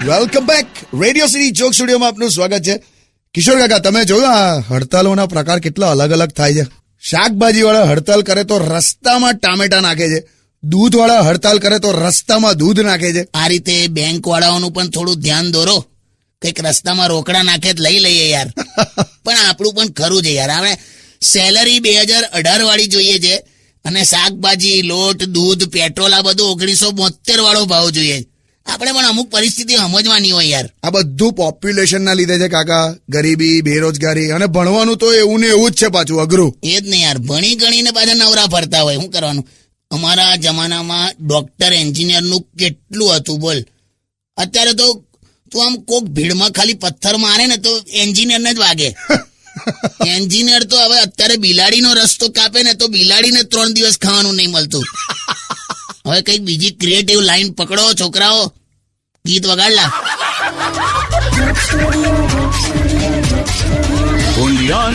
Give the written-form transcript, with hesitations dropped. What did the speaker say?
Welcome back. Radio city joke સ્ટુડિયોમાં આપનું સ્વાગત છે. કિશોર કાકા, તમે જોયું આ હડતાલોના પ્રકાર કેટલા અલગ અલગ થાય છે? શાકભાજી વાળા હડતાલ કરે તો રસ્તામાં ટામેટા નાખે છે, દૂધ વાળા હડતાલ કરે તો રસ્તામાં દૂધ નાખે છે. આ રીતે બેંક વાળાઓનું પણ થોડું ધ્યાન દોરો, કઈક રસ્તામાં રોકડા નાખે તો લઈ લઈએ યાર. પણ આપણું પણ ખરું છે યાર, આપણે સેલરી 2018 વાળી જોઈએ છે અને શાકભાજી, લોટ, દૂધ, પેટ્રોલ આ બધું 1972 વાળો ભાવ જોઈએ. આપણે પણ અમુક પરિસ્થિતિ સમજવાની હોય યાર. આ બધું પોપ્યુલેશનના લીધે છે કાકા. ગરીબી, બેરોજગારી અને ભણવાનું તો એવું ને એવું જ છે, પાછું અઘરું. એ જ ને યાર, ભણી ગણીને પાછા નવરા ફરતા હોય, શું કરવાનું? અમારા જમાનામાં ડોક્ટર, એન્જિનિયરનું કેટલું હતું બોલ. અત્યારે તો તું આમ કોક ભીડમાં ખાલી પથ્થર મારે ને તો એન્જિનિયરને જ વાગે. એન્જિનિયર તો હવે અત્યારે બિલાડીનો રસ્તો કાપે ને તો બિલાડીને 3 દિવસ ખાવાનું નહીં મળતું. હવે કઈક બીજી ક્રિએટિવ લાઈન પકડો છોકરાઓ, ગીત વગાડલા. Only on